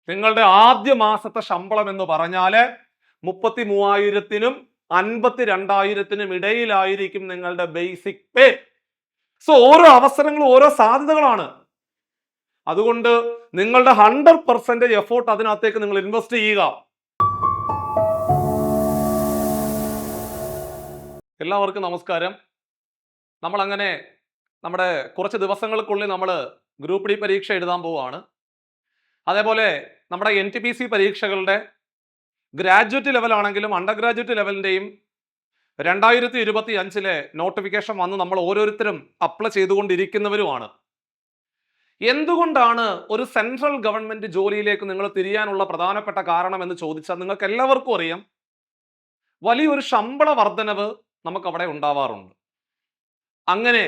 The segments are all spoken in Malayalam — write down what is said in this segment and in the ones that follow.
നിങ്ങളുടെ ആദ്യ മാസത്തെ ശമ്പളം എന്ന് പറഞ്ഞാല് 33,000-നും 52,000-നും ഇടയിലായിരിക്കും നിങ്ങളുടെ ബേസിക് പേ. സോ ഓരോ അവസരങ്ങളും ഓരോ സാധ്യതകളാണ്. അതുകൊണ്ട് നിങ്ങളുടെ 100% എഫോർട്ട് അതിനകത്തേക്ക് നിങ്ങൾ ഇൻവെസ്റ്റ് ചെയ്യുക. എല്ലാവർക്കും നമസ്കാരം. നമ്മൾ അങ്ങനെ നമ്മുടെ കുറച്ച് ദിവസങ്ങൾക്കുള്ളിൽ നമ്മൾ ഗ്രൂപ്പ് ഡി പരീക്ഷ എഴുതാൻ പോവുകയാണ്. അതേപോലെ നമ്മുടെ NTPC പരീക്ഷകളുടെ ഗ്രാജുവേറ്റ് ലെവൽ ആണെങ്കിലും അണ്ടർ ഗ്രാജുവേറ്റ് ലെവലിൻ്റെയും 2025 നോട്ടിഫിക്കേഷൻ വന്ന് നമ്മൾ ഓരോരുത്തരും അപ്ലൈ ചെയ്തുകൊണ്ടിരിക്കുന്നവരുമാണ്. എന്തുകൊണ്ടാണ് ഒരു സെൻട്രൽ ഗവൺമെന്റ് ജോലിയിലേക്ക് നിങ്ങൾ തിരിയാനുള്ള പ്രധാനപ്പെട്ട കാരണം എന്ന് ചോദിച്ചാൽ നിങ്ങൾക്ക് എല്ലാവർക്കും അറിയാം, വലിയൊരു ശമ്പള വർധനവ് നമുക്ക് അവിടെ ഉണ്ടാവാറുണ്ട്. അങ്ങനെ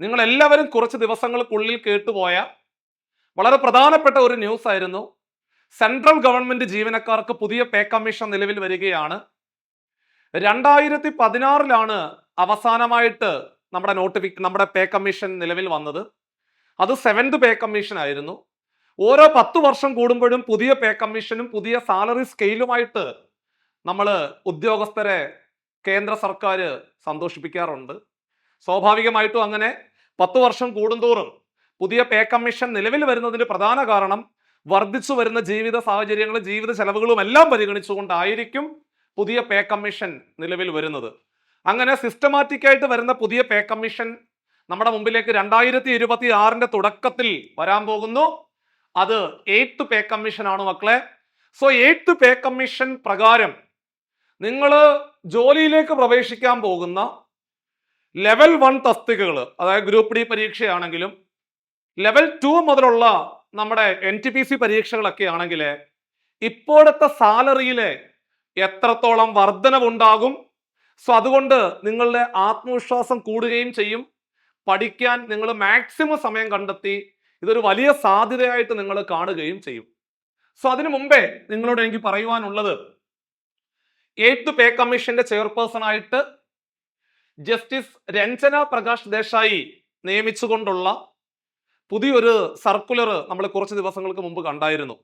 നിങ്ങൾ എല്ലാവരും കുറച്ച് ദിവസങ്ങൾക്കുള്ളിൽ കേട്ടുപോയ വളരെ പ്രധാനപ്പെട്ട ഒരു ന്യൂസ് ആയിരുന്നു, സെൻട്രൽ ഗവൺമെന്റ് ജീവനക്കാർക്ക് പുതിയ പേ കമ്മീഷൻ നിലവിൽ വരികയാണ്. 2016 അവസാനമായിട്ട് നമ്മുടെ പേ കമ്മീഷൻ നിലവിൽ വന്നത്. അത് 7th പേ കമ്മീഷൻ ആയിരുന്നു. ഓരോ 10 വർഷം കൂടുമ്പോഴും പുതിയ പേ കമ്മീഷനും പുതിയ സാലറി സ്കെയിലുമായിട്ട് നമ്മൾ ഉദ്യോഗസ്ഥരെ കേന്ദ്ര സർക്കാർ സന്തോഷിപ്പിക്കാറുണ്ട്. സ്വാഭാവികമായിട്ടും അങ്ങനെ 10 വർഷം കൂടുന്തോറും പുതിയ പേ കമ്മീഷൻ നിലവിൽ വരുന്നതിന് പ്രധാന കാരണം വർദ്ധിച്ചു വരുന്ന ജീവിത സാഹചര്യങ്ങളും ജീവിത ചെലവുകളും എല്ലാം പരിഗണിച്ചുകൊണ്ടായിരിക്കും പുതിയ പേ കമ്മീഷൻ നിലവിൽ വരുന്നത്. അങ്ങനെ സിസ്റ്റമാറ്റിക് ആയിട്ട് വരുന്ന പുതിയ പേ കമ്മീഷൻ നമ്മുടെ മുമ്പിലേക്ക് 2026 തുടക്കത്തിൽ വരാൻ പോകുന്നു. അത് 8th പേ കമ്മീഷൻ ആണ് മക്കളെ. സോ 8th പേ കമ്മീഷൻ പ്രകാരം നിങ്ങൾ ജോലിയിലേക്ക് പ്രവേശിക്കാൻ പോകുന്ന ലെവൽ 1 തസ്തികകൾ, അതായത് ഗ്രൂപ്പ് ഡി പരീക്ഷയാണെങ്കിലും ലെവൽ 2 മുതലുള്ള നമ്മുടെ NTPC പരീക്ഷകളൊക്കെ ആണെങ്കിൽ ഇപ്പോഴത്തെ സാലറിയിലെ എത്രത്തോളം വർധനവുണ്ടാകും. സോ അതുകൊണ്ട് നിങ്ങളുടെ ആത്മവിശ്വാസം കൂടുകയും ചെയ്യും. പഠിക്കാൻ നിങ്ങൾ മാക്സിമം സമയം കണ്ടെത്തി ഇതൊരു വലിയ സാധ്യതയായിട്ട് നിങ്ങൾ കാണുകയും ചെയ്യും. സോ അതിനു മുമ്പേ നിങ്ങളോട് എനിക്ക് പറയുവാനുള്ളത്, 8th പേ കമ്മീഷന്റെ ചെയർപേഴ്സൺ ആയിട്ട് ജസ്റ്റിസ് രഞ്ജന പ്രകാശ് ദേശായി നിയമിച്ചുകൊണ്ടുള്ള പുതിയൊരു സർക്കുലർ നമ്മൾ കുറച്ച് ദിവസങ്ങൾക്ക് മുമ്പ് കണ്ടായിരുന്നു.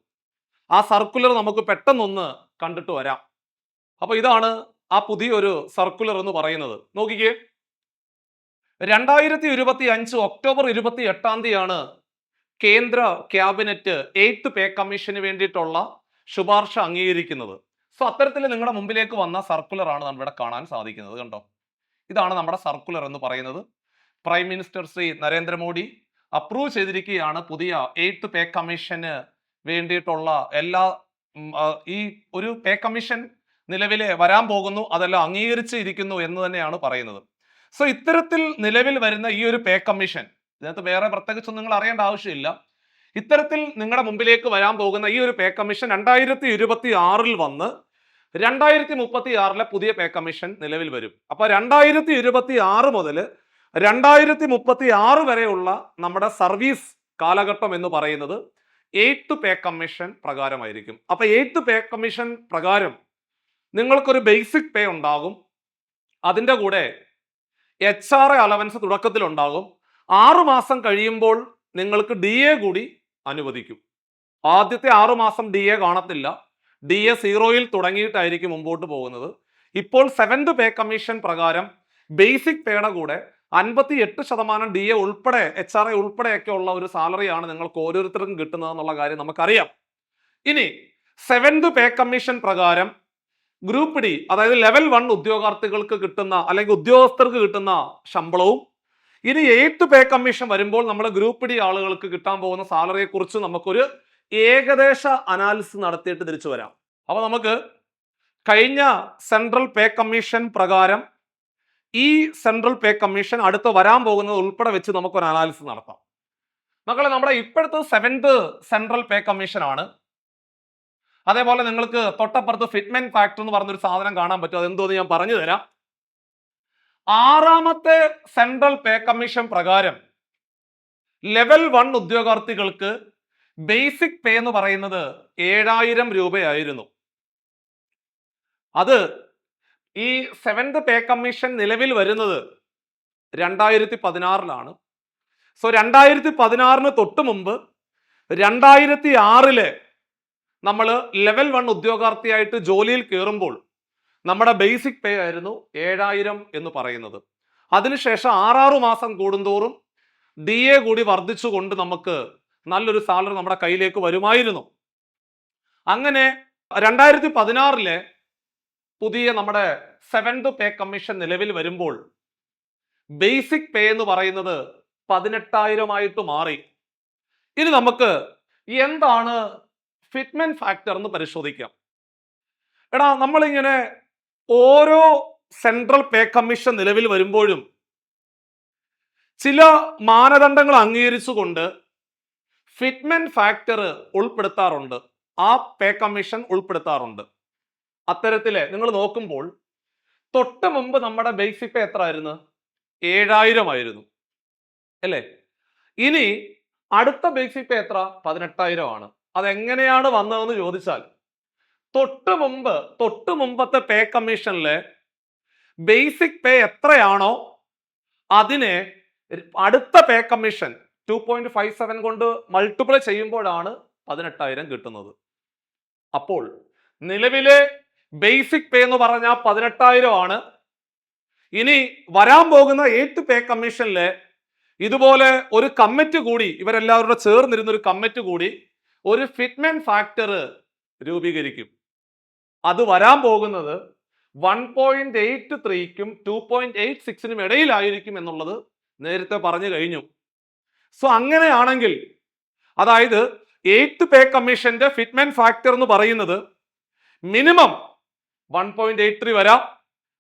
ആ സർക്കുലർ നമുക്ക് പെട്ടെന്നൊന്ന് കണ്ടിട്ട് വരാം. അപ്പൊ ഇതാണ് ആ പുതിയൊരു സർക്കുലർ എന്ന് പറയുന്നത്. നോക്കിക്കേ, 2025 ഒക്ടോബർ 28 കേന്ദ്ര ക്യാബിനറ്റ് 8th പേ കമ്മീഷന് വേണ്ടിയിട്ടുള്ള ശുപാർശ അംഗീകരിക്കുന്നത്. സോ അത്തരത്തിൽ നിങ്ങളുടെ മുമ്പിലേക്ക് വന്ന സർക്കുലർ ആണ് ഇവിടെ കാണാൻ സാധിക്കുന്നത്. കണ്ടോ, ഇതാണ് നമ്മുടെ സർക്കുലർ എന്ന് പറയുന്നത്. Prime minister Shri Narendra Modi approve ചെയ്തിരിക്കുകയാണ് പുതിയ 8th പേ കമ്മീഷന് വേണ്ടിയിട്ടുള്ള എല്ലാ ഈ ഒരു പേ കമ്മീഷൻ നിലവിൽ വരാൻ പോകുന്നു, അതെല്ലാം അംഗീകരിച്ചിരിക്കുന്നു എന്ന് തന്നെയാണ് പറയുന്നത്. സോ ഇത്തരത്തിൽ നിലവിൽ വരുന്ന ഈ ഒരു പേ കമ്മീഷൻ, ഇതിനകത്ത് വേറെ പ്രത്യേകിച്ചൊന്നും നിങ്ങൾ അറിയേണ്ട ആവശ്യമില്ല. ഇത്തരത്തിൽ നിങ്ങളുടെ മുമ്പിലേക്ക് വരാൻ പോകുന്ന ഈ ഒരു പേ കമ്മീഷൻ 2026 വന്ന് 2036 പുതിയ പേ കമ്മീഷൻ നിലവിൽ വരും. അപ്പൊ 2026 മുതൽ 2036 വരെയുള്ള നമ്മുടെ സർവീസ് കാലഘട്ടം എന്ന് പറയുന്നത് 8th പേ കമ്മീഷൻ പ്രകാരമായിരിക്കും. അപ്പൊ 8th പേ കമ്മീഷൻ പ്രകാരം നിങ്ങൾക്കൊരു ബേസിക് പേ ഉണ്ടാകും. അതിൻ്റെ കൂടെ HRA അലവൻസ് തുടക്കത്തിൽ ഉണ്ടാകും. 6 മാസം കഴിയുമ്പോൾ നിങ്ങൾക്ക് DA കൂടി അനുവദിക്കും. ആദ്യത്തെ 6 മാസം DA കാണത്തില്ല. DA 0-ൽ തുടങ്ങിയിട്ടായിരിക്കും മുമ്പോട്ട് പോകുന്നത്. ഇപ്പോൾ 7th പേ കമ്മീഷൻ പ്രകാരം ബേസിക് പേയുടെ കൂടെ 58% DA ഉൾപ്പെടെ HRA ഉൾപ്പെടെയൊക്കെ ഉള്ള ഒരു സാലറിയാണ് നിങ്ങൾക്ക് ഓരോരുത്തർക്കും കിട്ടുന്നത് എന്നുള്ള കാര്യം നമുക്കറിയാം. ഇനി 7th പേ കമ്മീഷൻ പ്രകാരം ഗ്രൂപ്പ് ഡി, അതായത് ലെവൽ 1 ഉദ്യോഗാർത്ഥികൾക്ക് കിട്ടുന്ന അല്ലെങ്കിൽ ഉദ്യോഗസ്ഥർക്ക് കിട്ടുന്ന ശമ്പളവും, ഇനി 8th പേ കമ്മീഷൻ വരുമ്പോൾ നമ്മുടെ ഗ്രൂപ്പ് ഡി ആളുകൾക്ക് കിട്ടാൻ പോകുന്ന സാലറിയെ കുറിച്ച് നമുക്കൊരു ഏകദേശ അനാലിസിസ് നടത്തിയിട്ട് തിരിച്ചു വരാം. അപ്പൊ നമുക്ക് കഴിഞ്ഞ സെൻട്രൽ പേ കമ്മീഷൻ പ്രകാരം ഈ സെൻട്രൽ പേ കമ്മീഷൻ അടുത്ത് വരാൻ പോകുന്നത് ഉൾപ്പെടെ വെച്ച് നമുക്കൊരു അനാലിസിസ് നടത്താം. മക്കളെ, നമ്മുടെ ഇപ്പോഴത്തെ 7th സെൻട്രൽ പേ കമ്മീഷൻ ആണ്. അതേപോലെ നിങ്ങൾക്ക് തൊട്ടപ്പുറത്ത് ഫിറ്റ്മെന്റ് ഫാക്ടർ എന്ന് പറഞ്ഞൊരു സാധനം കാണാൻ പറ്റും. അതെന്തോന്ന് ഞാൻ പറഞ്ഞു തരാം. 6ാമത്തെ സെൻട്രൽ പേ കമ്മീഷൻ പ്രകാരം ലെവൽ 1 ഉദ്യോഗാർത്ഥികൾക്ക് ബേസിക് പേ എന്ന് പറയുന്നത് 7,000 രൂപയായിരുന്നു. അത് ഈ 7th പേ കമ്മീഷൻ നിലവിൽ വരുന്നത് 2016 സോ 2016 തൊട്ട് മുമ്പ് 2006 നമ്മൾ ലെവൽ 1 ഉദ്യോഗാർത്ഥിയായിട്ട് ജോലിയിൽ കയറുമ്പോൾ നമ്മുടെ ബേസിക് പേ ആയിരുന്നു 7000 എന്ന് പറയുന്നത്. അതിനുശേഷം 6 മാസം കൂടുന്തോറും DA കൂടി വർദ്ധിച്ചുകൊണ്ട് നമുക്ക് നല്ലൊരു സാലറി നമ്മുടെ കയ്യിലേക്ക് വരുമായിരുന്നു. അങ്ങനെ 2016 പുതിയ നമ്മുടെ 7th പേ കമ്മീഷൻ നിലവിൽ വരുമ്പോൾ ബേസിക് പേ എന്ന് പറയുന്നത് 18,000 ആയിട്ട് മാറി. ഇനി നമുക്ക് എന്താണ് ഫിറ്റ്മെന്റ് ഫാക്ടർ എന്ന് പരിശോധിക്കാം. എടാ, നമ്മളിങ്ങനെ ഓരോ സെൻട്രൽ പേ കമ്മീഷൻ നിലവിൽ വരുമ്പോഴും ചില മാനദണ്ഡങ്ങൾ അംഗീകരിച്ചുകൊണ്ട് ഫിറ്റ്മെന്റ് ഫാക്ടർ ഉൾപ്പെടുത്താറുണ്ട്, ആ പേ കമ്മീഷൻ ഉൾപ്പെടുത്താറുണ്ട്. അത്തരത്തില് നിങ്ങൾ നോക്കുമ്പോൾ തൊട്ട് മുമ്പ് നമ്മുടെ ബേസിക് പേ എത്ര ആയിരുന്നു? 7000 ആയിരുന്നു അല്ലേ? ഇനി അടുത്ത ബേസിക് പേ എത്ര? 18,000 ആണ്. അതെങ്ങനെയാണ് വന്നതെന്ന് ചോദിച്ചാൽ തൊട്ട് മുമ്പത്തെ പേ കമ്മീഷനിലെ ബേസിക് പേ എത്രയാണോ അതിനെ അടുത്ത പേ കമ്മീഷൻ 2.57 കൊണ്ട് മൾട്ടിപ്ലൈ ചെയ്യുമ്പോഴാണ് 18,000 കിട്ടുന്നത്. അപ്പോൾ നിലവിലെ ബേസിക് പേ എന്ന് പറഞ്ഞാൽ 18,000 ആണ്. ഇനി വരാൻ പോകുന്ന 8th പേ കമ്മീഷനിലെ ഇതുപോലെ ഒരു കമ്മിറ്റി കൂടി, ഇവരെല്ലാവരുടെ ചേർന്നിരുന്ന ഒരു കമ്മിറ്റി കൂടി ഒരു ഫിറ്റ്മെന്റ് ഫാക്ടർ രൂപീകരിക്കും. അത് വരാൻ പോകുന്നത് 1.83ക്കും 2.86നും ഇടയിലായിരിക്കും എന്നുള്ളത് നേരത്തെ പറഞ്ഞു കഴിഞ്ഞു. സോ അങ്ങനെയാണെങ്കിൽ അതായത് 8th പേ കമ്മീഷന്റെ ഫിറ്റ്മെന്റ് ഫാക്ടർ എന്ന് പറയുന്നത് മിനിമം 1.83 വരാം,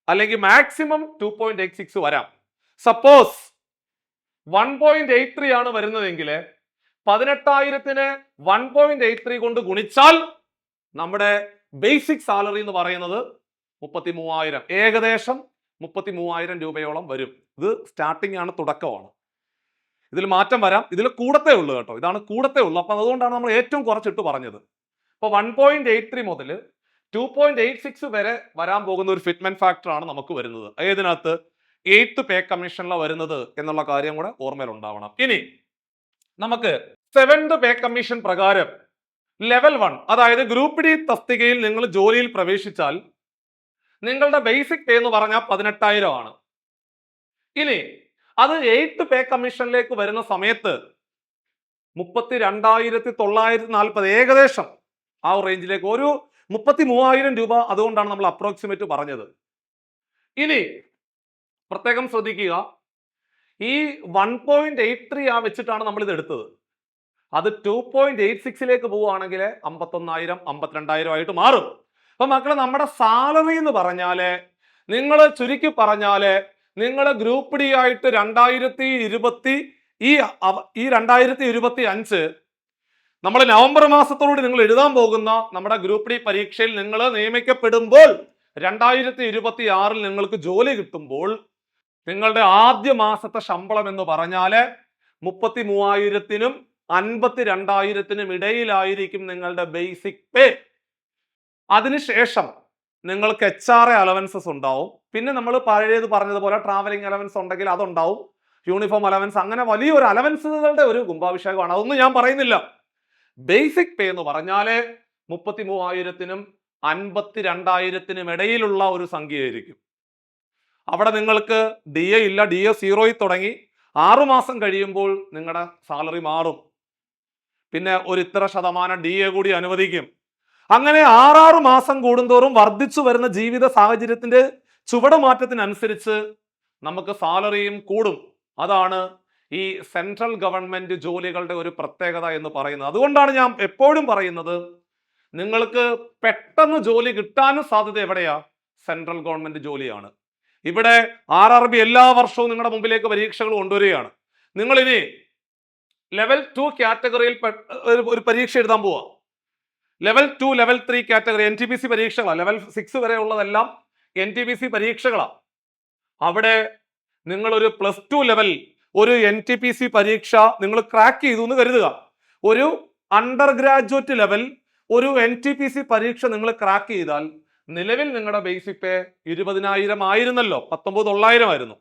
അല്ലെങ്കിൽ മാക്സിമം 2.86 വരാം. സപ്പോസ് 1.83 ആണ് വരുന്നതെങ്കിൽ 18,000ന് 1.83 കൊണ്ട് ഗുണിച്ചാൽ നമ്മുടെ ബേസിക് സാലറി എന്ന് പറയുന്നത് 33,000, ഏകദേശം 33,000 രൂപയോളം വരും. ഇത് സ്റ്റാർട്ടിംഗ് ആണ്, തുടക്കമാണ്. ഇതിൽ മാറ്റം വരാം, ഇതിൽ കൂടത്തേ ഉള്ളൂ കേട്ടോ, ഇതാണ് കൂടത്തേ ഉള്ളൂ. അപ്പൊ അതുകൊണ്ടാണ് നമ്മൾ ഏറ്റവും കുറച്ചിട്ട് പറഞ്ഞത്. ഇപ്പൊ 1.83 മുതൽ 2.86 വരെ വരാൻ പോകുന്ന ഒരു ഫിറ്റ്മെന്റ് ഫാക്ടർ ആണ് നമുക്ക് വരുന്നത്. ഏതിനകത്ത്? 8th പേ കമ്മീഷനിലാണ് വരുന്നത് എന്നുള്ള കാര്യം കൂടെ ഓർമ്മയിൽ ഉണ്ടാവണം. ഇനി നമുക്ക് 7th പേ കമ്മീഷൻ പ്രകാരം ലെവൽ 1, അതായത് ഗ്രൂപ്പ് ഡി തസ്തികയിൽ നിങ്ങൾ ജോലിയിൽ പ്രവേശിച്ചാൽ നിങ്ങളുടെ ബേസിക് പേ എന്ന് പറഞ്ഞാൽ 18,000 ആണ്. ഇനി അത് 8th പേ കമ്മീഷനിലേക്ക് വരുന്ന സമയത്ത് 32,940, ഏകദേശം ആ റേഞ്ചിലേക്ക് ഒരു 33,000 രൂപ. അതുകൊണ്ടാണ് നമ്മൾ അപ്രോക്സിമേറ്റ് പറഞ്ഞത്. ഇനി പ്രത്യേകം ശ്രദ്ധിക്കുക, ഈ 1.83 വെച്ചിട്ടാണ് നമ്മൾ ഇത് എടുത്തത്. അത് 2.86ലേക്ക് പോവുകയാണെങ്കിൽ 51,000 52,000 ആയിട്ട് മാറും. അപ്പൊ മക്കളെ, നമ്മുടെ സാലറി എന്ന് പറഞ്ഞാല് നിങ്ങൾ ചുരുക്കി പറഞ്ഞാല് നിങ്ങൾ ഗ്രൂപ്പ് ഡി ആയിട്ട് 2025 നമ്മൾ നവംബർ മാസത്തോടുകൂടി നിങ്ങൾ എഴുതാൻ പോകുന്ന നമ്മുടെ ഗ്രൂപ്പ് ഡി പരീക്ഷയിൽ നിങ്ങൾ നിയമിക്കപ്പെടുമ്പോൾ 2026 നിങ്ങൾക്ക് ജോലി കിട്ടുമ്പോൾ നിങ്ങളുടെ ആദ്യ മാസത്തെ ശമ്പളം എന്ന് പറഞ്ഞാല് 33,000നും 52,000നും ഇടയിലായിരിക്കും നിങ്ങളുടെ ബേസിക് പേ. അതിനുശേഷം നിങ്ങൾക്ക് HRA അലവൻസസ് ഉണ്ടാവും. പിന്നെ നമ്മൾ പഴയത് പറഞ്ഞതുപോലെ ട്രാവലിംഗ് അലവൻസ് ഉണ്ടെങ്കിൽ അതുണ്ടാവും, യൂണിഫോം അലവൻസ്, അങ്ങനെ വലിയൊരു അലവൻസുകളുടെ ഒരു കുംഭാഭിഷേകമാണ്. അതൊന്നും ഞാൻ പറയുന്നില്ല. ബേസിക് പേ എന്ന് പറഞ്ഞാല് 33,000നും 52,000നും ഇടയിലുള്ള ഒരു സംഖ്യയായിരിക്കും. അവിടെ നിങ്ങൾക്ക് DA ഇല്ല, DA 0 തുടങ്ങി 6 മാസം കഴിയുമ്പോൾ നിങ്ങളുടെ സാലറി മാറും. പിന്നെ ഒരു ഇത്ര ശതമാനം DA കൂടി അനുവദിക്കും. അങ്ങനെ 6 മാസം കൂടുന്തോറും വർദ്ധിച്ചു വരുന്ന ജീവിത സാഹചര്യത്തിന്റെ ചുവടുമാറ്റത്തിനനുസരിച്ച് നമുക്ക് സാലറിയും കൂടും. അതാണ് ഈ സെൻട്രൽ ഗവൺമെന്റ് ജോലികളുടെ ഒരു പ്രത്യേകത എന്ന് പറയുന്നത്. അതുകൊണ്ടാണ് ഞാൻ എപ്പോഴും പറയുന്നത്, നിങ്ങൾക്ക് പെട്ടെന്ന് ജോലി കിട്ടാനും സാധ്യത എവിടെയാ? സെൻട്രൽ ഗവൺമെന്റ് ജോലിയാണ്. ഇവിടെ RRB എല്ലാ വർഷവും നിങ്ങളുടെ മുമ്പിലേക്ക് പരീക്ഷകൾ കൊണ്ടുവരികയാണ്. നിങ്ങൾ ഇനി ലെവൽ 2 കാറ്റഗറിയിൽ ഒരു പരീക്ഷ എഴുതാൻ പോവാ. ലെവൽ 2, ലെവൽ 3 കാറ്റഗറി NTPC പരീക്ഷകളാണ്. ലെവൽ 6 വരെ ഉള്ളതെല്ലാം NTPC പരീക്ഷകളാണ്. അവിടെ നിങ്ങൾ ഒരു +2 ലെവൽ ഒരു NTPC പരീക്ഷ നിങ്ങൾ ക്രാക്ക് ചെയ്തു എന്ന് കരുതുക. ഒരു അണ്ടർ ഗ്രാജുവേറ്റ് ലെവൽ ഒരു NTPC പരീക്ഷ നിങ്ങൾ ക്രാക്ക് ചെയ്താൽ നിലവിൽ നിങ്ങളുടെ ബേസിക് പേ 20,000 ആയിരുന്നല്ലോ, 19,900 ആയിരുന്നു.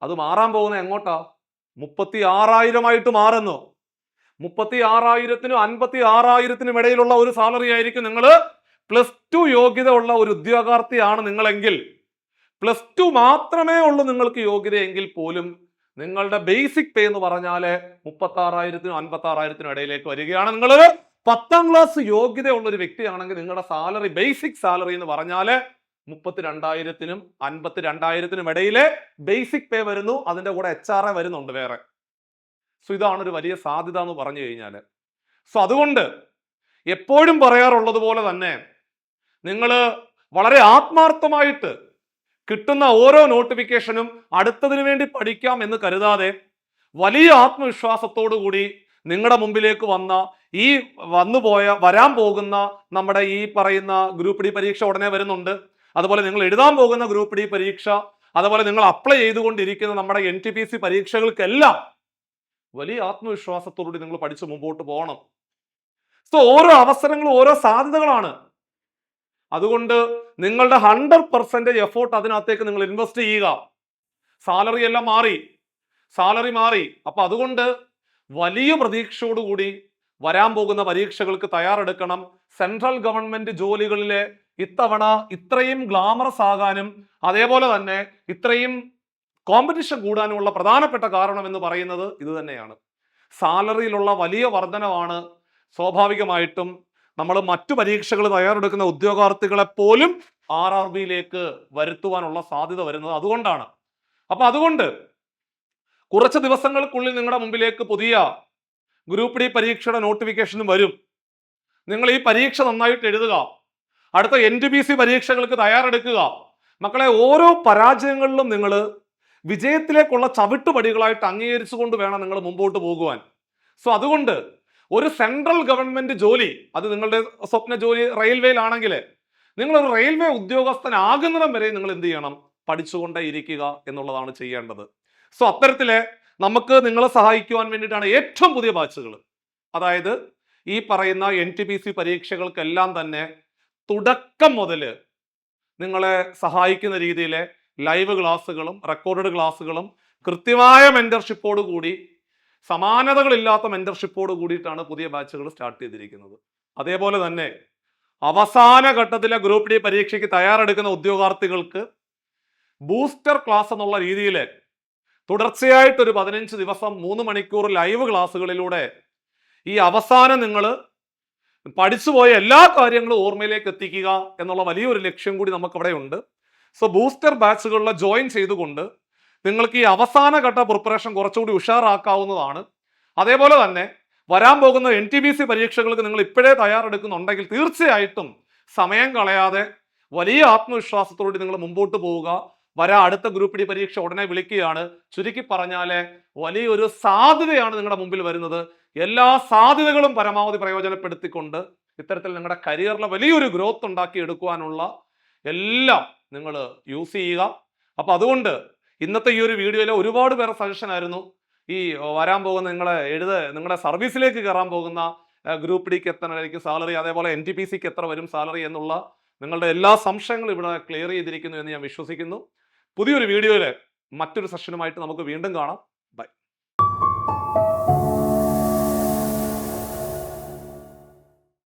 അത് മാറാൻ പോകുന്നത് എങ്ങോട്ടാ? 36,000 ആയിട്ട് മാറുന്നു. 36,000-നും 56,000-നും ഇടയിലുള്ള ഒരു സാലറി ആയിരിക്കും. നിങ്ങൾ +2 യോഗ്യത ഉള്ള ഒരു ഉദ്യോഗാർത്ഥിയാണ് നിങ്ങളെങ്കിൽ, +2 മാത്രമേ ഉള്ളൂ നിങ്ങൾക്ക് യോഗ്യതയെങ്കിൽ പോലും നിങ്ങളുടെ ബേസിക് പേ എന്ന് പറഞ്ഞാൽ 36,000-നും 56,000-നും ഇടയിലേക്ക് വരികയാണ്. നിങ്ങൾ 10ാം ക്ലാസ് യോഗ്യതയുള്ള ഒരു വ്യക്തിയാണെങ്കിൽ നിങ്ങളുടെ സാലറി, ബേസിക് സാലറി എന്ന് പറഞ്ഞാൽ 32,000-നും 52,000-നും ഇടയിലെ ബേസിക് പേ വരുന്നു. അതിന്റെ കൂടെ HRA വരുന്നുണ്ട് വേറെ. സോ ഇതാണ് ഒരു വലിയ സാധ്യത എന്ന് പറഞ്ഞു കഴിഞ്ഞാൽ. സോ അതുകൊണ്ട് എപ്പോഴും പറയാറുള്ളത് പോലെ തന്നെ നിങ്ങൾ വളരെ ആത്മാർത്ഥമായിട്ട് കിട്ടുന്ന ഓരോ നോട്ടിഫിക്കേഷനും അടുത്തതിനു വേണ്ടി പഠിക്കാം എന്ന് കരുതാതെ വലിയ ആത്മവിശ്വാസത്തോടു കൂടി നിങ്ങളുടെ മുമ്പിലേക്ക് വരാൻ പോകുന്ന നമ്മുടെ ഈ പറയുന്ന ഗ്രൂപ്പ് ഡി പരീക്ഷ ഉടനെ വരുന്നുണ്ട്. അതുപോലെ നിങ്ങൾ എഴുതാൻ പോകുന്ന ഗ്രൂപ്പ് ഡി പരീക്ഷ, അതുപോലെ നിങ്ങൾ അപ്ലൈ ചെയ്തുകൊണ്ടിരിക്കുന്ന നമ്മുടെ NTPC പരീക്ഷകൾക്കെല്ലാം വലിയ ആത്മവിശ്വാസത്തോടുകൂടി നിങ്ങൾ പഠിച്ച് മുമ്പോട്ട് പോകണം. സോ ഓരോ അവസരങ്ങളും ഓരോ സാധ്യതകളാണ്. അതുകൊണ്ട് നിങ്ങളുടെ 100% എഫോർട്ട് അതിനകത്തേക്ക് നിങ്ങൾ ഇൻവെസ്റ്റ് ചെയ്യുക. സാലറി മാറി. അപ്പൊ അതുകൊണ്ട് വലിയ പ്രതീക്ഷയോടുകൂടി വരാൻ പോകുന്ന പരീക്ഷകൾക്ക് തയ്യാറെടുക്കണം. സെൻട്രൽ ഗവൺമെന്റ് ജോലികളിലെ ഇത്തവണ ഇത്രയും ഗ്ലാമറസ് ആകാനും അതേപോലെ തന്നെ ഇത്രയും കോമ്പറ്റീഷൻ കൂടാനുമുള്ള പ്രധാനപ്പെട്ട കാരണം എന്ന് പറയുന്നത് ഇത് തന്നെയാണ്. സാലറിയിലുള്ള വലിയ വർധനവാണ് സ്വാഭാവികമായിട്ടും നമ്മൾ മറ്റു പരീക്ഷകൾ തയ്യാറെടുക്കുന്ന ഉദ്യോഗാർത്ഥികളെ പോലും RRBയിലേക്ക് വരുത്തുവാനുള്ള സാധ്യത വരുന്നത് അതുകൊണ്ടാണ്. അപ്പൊ അതുകൊണ്ട് കുറച്ച് ദിവസങ്ങൾക്കുള്ളിൽ നിങ്ങളുടെ മുമ്പിലേക്ക് പുതിയ ഗ്രൂപ്പ് ഡി പരീക്ഷയുടെ നോട്ടിഫിക്കേഷനും വരും. നിങ്ങൾ ഈ പരീക്ഷ നന്നായിട്ട് എഴുതുക. അടുത്ത NTPC പരീക്ഷകൾക്ക് തയ്യാറെടുക്കുക. മക്കളെ, ഓരോ പരാജയങ്ങളിലും നിങ്ങൾ വിജയത്തിലേക്കുള്ള ചവിട്ടുപടികളായിട്ട് അംഗീകരിച്ചുകൊണ്ട് വേണം നിങ്ങൾ മുമ്പോട്ട് പോകുവാൻ. സോ അതുകൊണ്ട് ഒരു സെൻട്രൽ ഗവൺമെന്റ് ജോലി, അത് നിങ്ങളുടെ സ്വപ്ന ജോലി റെയിൽവേയിലാണെങ്കിൽ നിങ്ങളൊരു റെയിൽവേ ഉദ്യോഗസ്ഥനാകുന്നിടം വരെ നിങ്ങൾ എന്ത് ചെയ്യണം? പഠിച്ചുകൊണ്ടേ ഇരിക്കുക എന്നുള്ളതാണ് ചെയ്യേണ്ടത്. സോ അത്തരത്തില് നമുക്ക് നിങ്ങളെ സഹായിക്കുവാൻ വേണ്ടിയിട്ടാണ് ഏറ്റവും പുതിയ ബാച്ചുകൾ, അതായത് ഈ പറയുന്ന NTPC പരീക്ഷകൾക്കെല്ലാം തന്നെ തുടക്കം മുതൽ നിങ്ങളെ സഹായിക്കുന്ന രീതിയിലെ ലൈവ് ക്ലാസ്സുകളും റെക്കോർഡഡ് ക്ലാസ്സുകളും കൃത്യമായ മെന്റർഷിപ്പോട് കൂടി, സമാനതകളില്ലാത്ത മെന്റർഷിപ്പോട് കൂടിയിട്ടാണ് പുതിയ ബാച്ചുകൾ സ്റ്റാർട്ട് ചെയ്തിരിക്കുന്നത്. അതേപോലെ തന്നെ അവസാന ഘട്ടത്തിലെ ഗ്രൂപ്പ് ഡി പരീക്ഷയ്ക്ക് തയ്യാറെടുക്കുന്ന ഉദ്യോഗാർത്ഥികൾക്ക് ബൂസ്റ്റർ ക്ലാസ് എന്നുള്ള രീതിയിൽ തുടർച്ചയായിട്ടൊരു 15 ദിവസം 3 മണിക്കൂർ ലൈവ് ക്ലാസ്സുകളിലൂടെ ഈ അവസാനം നിങ്ങൾ പഠിച്ചുപോയ എല്ലാ കാര്യങ്ങളും ഓർമ്മയിലേക്ക് എത്തിക്കുക എന്നുള്ള വലിയൊരു ലക്ഷ്യം കൂടി നമുക്കവിടെ ഉണ്ട്. സോ ബൂസ്റ്റർ ബാച്ചുകളിൽ ജോയിൻ ചെയ്തുകൊണ്ട് നിങ്ങൾക്ക് ഈ അവസാന ഘട്ട പ്രിപ്പറേഷൻ കുറച്ചുകൂടി ഉഷാറാക്കാവുന്നതാണ്. അതേപോലെ തന്നെ വരാൻ പോകുന്ന NTPC പരീക്ഷകൾക്ക് നിങ്ങൾ ഇപ്പോഴേ തയ്യാറെടുക്കുന്നുണ്ടെങ്കിൽ തീർച്ചയായിട്ടും സമയം കളയാതെ വലിയ ആത്മവിശ്വാസത്തോടെ നിങ്ങൾ മുമ്പോട്ട് പോവുക. അടുത്ത ഗ്രൂപ്പ് ഡി പരീക്ഷ ഉടനെ വിളിക്കുകയാണ്. ചുരുക്കി പറഞ്ഞാല് വലിയൊരു സാധ്യതയാണ് നിങ്ങളുടെ മുമ്പിൽ വരുന്നത്. എല്ലാ സാധ്യതകളും പരമാവധി പ്രയോജനപ്പെടുത്തിക്കൊണ്ട് ഇത്തരത്തിൽ നിങ്ങളുടെ കരിയറിലെ വലിയൊരു ഗ്രോത്ത് ഉണ്ടാക്കി എടുക്കുവാനുള്ള എല്ലാം നിങ്ങൾ യൂസ് ചെയ്യുക. അപ്പൊ അതുകൊണ്ട് ഇന്നത്തെ ഈ ഒരു വീഡിയോയിൽ ഒരുപാട് പേരുടെ സജഷൻ ആയിരുന്നു ഈ വരാൻ പോകുന്ന നിങ്ങളുടെ സർവീസിലേക്ക് കയറാൻ പോകുന്ന ഗ്രൂപ്പ് ഡിക്ക് എത്ര സാലറി, അതേപോലെ NTPCക്ക് എത്ര വരും സാലറി എന്നുള്ള നിങ്ങളുടെ എല്ലാ സംശയങ്ങളും ഇവിടെ ക്ലിയർ ചെയ്തിരിക്കുന്നു എന്ന് ഞാൻ വിശ്വസിക്കുന്നു. പുതിയൊരു വീഡിയോയിൽ മറ്റൊരു സെഷനുമായിട്ട് നമുക്ക് വീണ്ടും കാണാം.